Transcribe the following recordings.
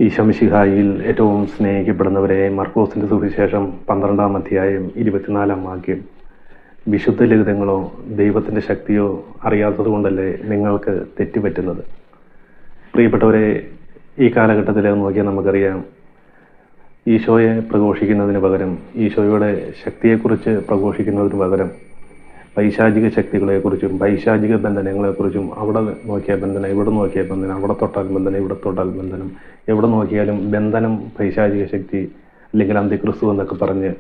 ഈശോമിശിഹായിൽ ഏറ്റവും സ്നേഹിക്കപ്പെടുന്നവരെ, മർക്കോസിന്റെ സുവിശേഷം 12-ാം അധ്യായം 24-ാം വാക്യം. വിശുദ്ധ ലിഖിതങ്ങളോ ദൈവത്തിന്റെ ശക്തിയോ അറിയാത്തത് കൊണ്ടല്ലേ നിങ്ങൾക്ക് തെറ്റുപറ്റുന്നത്. പ്രിയപ്പെട്ടവരെ, ഈ കാലഘട്ടത്തിൽ നോക്കിയാൽ നമുക്കറിയാം, ഈശോയെ പ്രഘോഷിക്കുന്നതിന് പകരം, ഈശോയുടെ ശക്തിയെക്കുറിച്ച് പ്രഘോഷിക്കുന്നതിന് പകരം പൈശാചിക ശക്തികളെക്കുറിച്ചും പൈശാചിക ബന്ധനങ്ങളെക്കുറിച്ചും അവിടെ നോക്കിയാൽ ബന്ധനം, ഇവിടെ നോക്കിയാൽ ബന്ധനം, അവിടെ തൊട്ടാൽ ബന്ധനം, ഇവിടെ തൊട്ടാൽ ബന്ധനം, എവിടെ നോക്കിയാലും ബന്ധനം, പൈശാചിക ശക്തി അല്ലെങ്കിൽ അന്തിക്രിസ്തു എന്നൊക്കെ പറഞ്ഞ്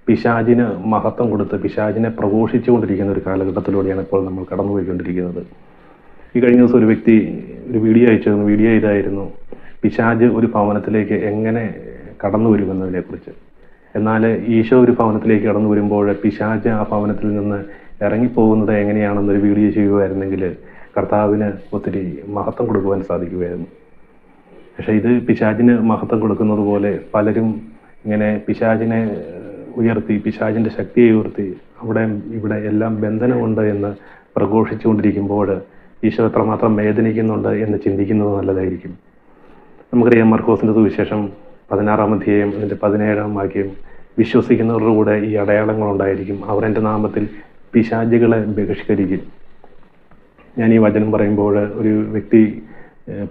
പിശാചിന് മഹത്വം കൊടുത്ത് പിശാചിനെ പ്രഘോഷിച്ചുകൊണ്ടിരിക്കുന്ന ഒരു കാലഘട്ടത്തിലൂടെയാണ് ഇപ്പോൾ നമ്മൾ കടന്നുപോയിക്കൊണ്ടിരിക്കുന്നത്. ഈ കഴിഞ്ഞ ദിവസം ഒരു വ്യക്തി ഒരു വീഡിയോ ഇതായിരുന്നു, പിശാച് ഒരു ഭവനത്തിലേക്ക് എങ്ങനെ കടന്നു വരുമെന്നതിനെക്കുറിച്ച്. എന്നാൽ ഈശോ ഒരു ഭവനത്തിലേക്ക് കടന്നു വരുമ്പോൾ പിശാച് ആ ഭവനത്തിൽ നിന്ന് ഇറങ്ങിപ്പോകുന്നത് എങ്ങനെയാണെന്നൊരു വീഡിയോ ചെയ്യുമായിരുന്നെങ്കിൽ കർത്താവിന് ഒത്തിരി മഹത്വം കൊടുക്കുവാൻ സാധിക്കുമായിരുന്നു. പക്ഷെ ഇത് പിശാചിന് മഹത്വം കൊടുക്കുന്നത് പോലെ പലരും ഇങ്ങനെ പിശാചിനെ ഉയർത്തി, പിശാചിൻ്റെ ശക്തിയെ ഉയർത്തി അവിടെ ഇവിടെ എല്ലാം ബന്ധനമുണ്ട് എന്ന് പ്രഘോഷിച്ചുകൊണ്ടിരിക്കുമ്പോൾ ഈശോ എത്രമാത്രം വേദനിക്കുന്നുണ്ട് എന്ന് ചിന്തിക്കുന്നത് നല്ലതായിരിക്കും. നമുക്കറിയാം, മർക്കോസിന്റെ സുവിശേഷം 16-ാം അധ്യായം അതിൻ്റെ 17-ാം വാക്യം, വിശ്വസിക്കുന്നവരുടെ കൂടെ ഈ അടയാളങ്ങൾ ഉണ്ടായിരിക്കും, അവർ എൻ്റെ നാമത്തിൽ പിശാചുകളെ ബഹിഷ്കരിക്കും. ഞാൻ ഈ വചനം പറയുമ്പോൾ ഒരു വ്യക്തി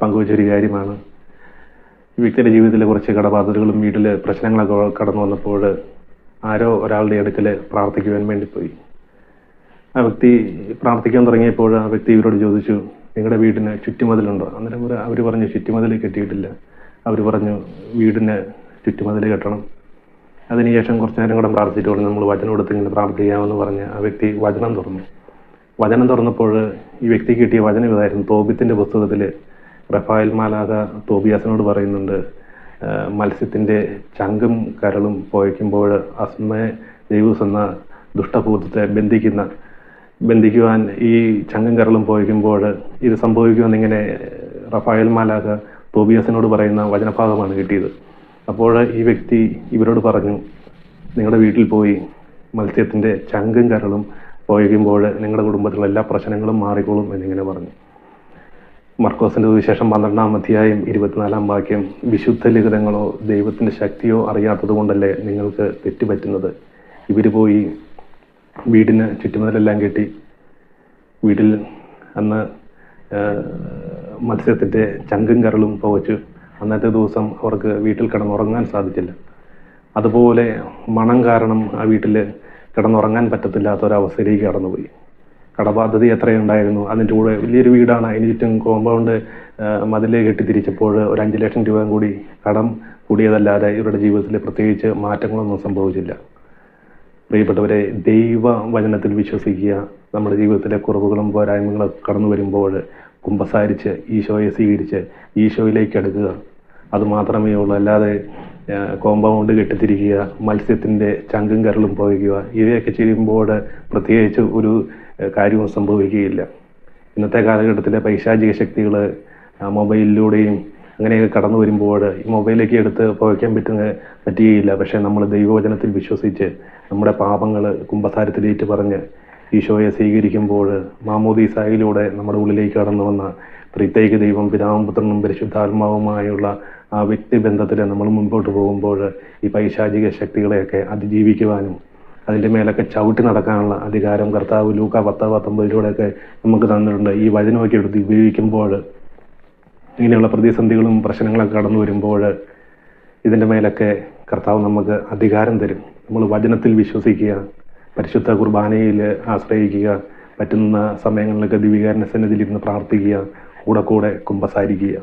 പങ്കുവച്ചൊരു കാര്യമാണ്. ഈ വ്യക്തിയുടെ ജീവിതത്തിലെ കുറച്ച് കടബാധ്യതകളും വീട്ടിലെ പ്രശ്നങ്ങളൊക്കെ കടന്നു വന്നപ്പോൾ ആരോ ഒരാളുടെ അടുക്കൽ പ്രാർത്ഥിക്കുവാൻ വേണ്ടി പോയി. ആ വ്യക്തി പ്രാർത്ഥിക്കാൻ തുടങ്ങിയപ്പോൾ ആ വ്യക്തി ഇവരോട് ചോദിച്ചു, നിങ്ങളുടെ വീടിന് ചുറ്റുമതിലുണ്ടോ? അന്നേരം അവർ പറഞ്ഞു, ചുറ്റുമതിൽ കെട്ടിയിട്ടില്ല. അവർ പറഞ്ഞു, വീടിന് ചുറ്റുമതിൽ കെട്ടണം. അതിനുശേഷം കുറച്ച് നേരം കൂടെ പ്രാർത്ഥിച്ചിട്ട് പറഞ്ഞു, നമ്മൾ വചനം എടുത്ത് ഇങ്ങനെ പ്രാർത്ഥിക്കാമെന്ന് പറഞ്ഞ് ആ വ്യക്തി വചനം തുറന്നു. വചനം തുറന്നപ്പോൾ ഈ വ്യക്തിക്ക് കിട്ടിയ വചനം ഇതായിരുന്നു. തോബിത്തിന്റെ പുസ്തകത്തിൽ റഫായേൽ മാലാഖ തോബിയാസിനോട് പറയുന്നുണ്ട്, മത്സ്യത്തിന്റെ ചങ്കും കരളും പോയിക്കുമ്പോൾ അസ്മേ ദൈവൂസ് എന്ന ദുഷ്ടഭൂതത്തെ ബന്ധിക്കുവാൻ ഈ ചങ്കും കരളും പോയിക്കുമ്പോൾ ഇത് സംഭവിക്കുമെന്നിങ്ങനെ റഫായേൽ മാലാഖ തോബിയാസിനോട് പറയുന്ന വചനഭാഗമാണ് കിട്ടിയത്. അപ്പോൾ ഈ വ്യക്തി ഇവരോട് പറഞ്ഞു, നിങ്ങളുടെ വീട്ടിൽ പോയി മത്സ്യത്തിന്റെ ചങ്കും കരളും പോയിക്കുമ്പോൾ നിങ്ങളുടെ കുടുംബത്തിലുള്ള എല്ലാ പ്രശ്നങ്ങളും മാറിക്കോളും എന്നിങ്ങനെ പറഞ്ഞു. മർക്കോസിന്റെ സുവിശേഷം 12-ാം അധ്യായം 24-ാം വാക്യം, വിശുദ്ധ ലിഖിതങ്ങളോ ദൈവത്തിന്റെ ശക്തിയോ അറിയാത്തത് കൊണ്ടല്ലേ നിങ്ങൾക്ക് തെറ്റുപറ്റുന്നത്. ഇവർ പോയി വീടിന് ചുറ്റുമതിലെല്ലാം കെട്ടി, വീട്ടിൽ അന്ന് മത്സ്യത്തിന്റെ ചങ്കും കരളും പോവച്ചു. അന്നത്തെ ദിവസം അവർക്ക് വീട്ടിൽ കിടന്നുറങ്ങാൻ സാധിച്ചില്ല. അതുപോലെ മണം കാരണം ആ വീട്ടിൽ കിടന്നുറങ്ങാൻ പറ്റത്തില്ലാത്ത ഒരവസ്ഥയിലേക്ക് കടന്നുപോയി. കടബാധ്യത എത്രയുണ്ടായിരുന്നു, അതിൻ്റെ കൂടെ വലിയൊരു വീടാണ്, അതിന് ചുറ്റും കോമ്പൗണ്ട് മതിലേ കെട്ടിത്തിരിച്ചപ്പോൾ ഒരു 5 ലക്ഷം രൂപ കൂടി കടം കൂടിയതല്ലാതെ ഇവരുടെ ജീവിതത്തിൽ പ്രത്യേകിച്ച് മാറ്റങ്ങളൊന്നും സംഭവിച്ചില്ല. പ്രിയപ്പെട്ടവരെ, ദൈവ വചനത്തിൽ വിശ്വസിക്കുക. നമ്മുടെ ജീവിതത്തിലെ കുറവുകളും പോരായ്മകളും കടന്നു വരുമ്പോൾ കുമ്പസാരിച്ച് ഈശോയെ സ്വീകരിച്ച് ഈശോയിലേക്ക് അടുക്കുക. അതുമാത്രമേ ഉള്ളൂ. അല്ലാതെ കോമ്പൗണ്ട് കെട്ടിത്തിരിക്കുക, മത്സ്യത്തിൻ്റെ ചങ്കും കരളും പോയിക്കുക, ഇവയൊക്കെ ചെയ്യുമ്പോൾ പ്രത്യേകിച്ച് ഒരു കാര്യവും സംഭവിക്കുകയില്ല. ഇന്നത്തെ കാലഘട്ടത്തിലെ പൈശാചിക ശക്തികൾ മൊബൈലിലൂടെയും അങ്ങനെയൊക്കെ കടന്നു വരുമ്പോൾ ഈ മൊബൈലിലേക്ക് എടുത്ത് പോയിക്കാൻ പറ്റുകയില്ല. പക്ഷേ നമ്മൾ ദൈവവചനത്തിൽ വിശ്വസിച്ച് നമ്മുടെ പാപങ്ങൾ കുമ്പസാരത്തിലേറ്റ് പറഞ്ഞ് ഈശോയെ സ്വീകരിക്കുമ്പോൾ മാമോദീസായിലൂടെ നമ്മുടെ ഉള്ളിലേക്ക് കടന്നു വന്ന ത്രിത്വൈക ദൈവം പിതാവും പുത്രനും പരിശുദ്ധാത്മാവുമായുള്ള ആ വ്യക്തിബന്ധത്തിൽ നമ്മൾ മുൻപോട്ട് പോകുമ്പോൾ ഈ പൈശാചിക ശക്തികളെയൊക്കെ അതിജീവിക്കുവാനും അതിൻ്റെ മേലൊക്കെ ചവിട്ടി നടക്കാനുള്ള അധികാരം കർത്താവ് ലൂക്ക 10:19 നമുക്ക് തന്നിട്ടുണ്ട്. ഈ വചനമൊക്കെ എടുത്ത് ഉപയോഗിക്കുമ്പോൾ ഇങ്ങനെയുള്ള പ്രതിസന്ധികളും പ്രശ്നങ്ങളൊക്കെ കടന്നു വരുമ്പോൾ ഇതിൻ്റെ മേലൊക്കെ കർത്താവ് നമുക്ക് അധികാരം തരും. നമ്മൾ വചനത്തിൽ വിശ്വസിക്കുക, പരിശുദ്ധ കുർബാനയിൽ ആശ്രയിക്കുക, പറ്റുന്ന സമയങ്ങളിലൊക്കെ ദിവികാരൻ്റെ സന്നിധിയിലിരുന്ന് പ്രാർത്ഥിക്കുക, കൂടെ കുമ്പസാരിക്കുക.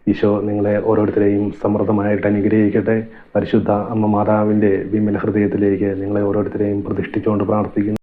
ഈശോ നിങ്ങളെ ഓരോരുത്തരെയും സമൃദ്ധമായിട്ട് അനുഗ്രഹിക്കട്ടെ. പരിശുദ്ധ അമ്മ മാതാവിൻ്റെ വിമല ഹൃദയത്തിലേക്ക് നിങ്ങളെ ഓരോരുത്തരെയും പ്രതിഷ്ഠിച്ചുകൊണ്ട് പ്രാർത്ഥിക്കുന്നു.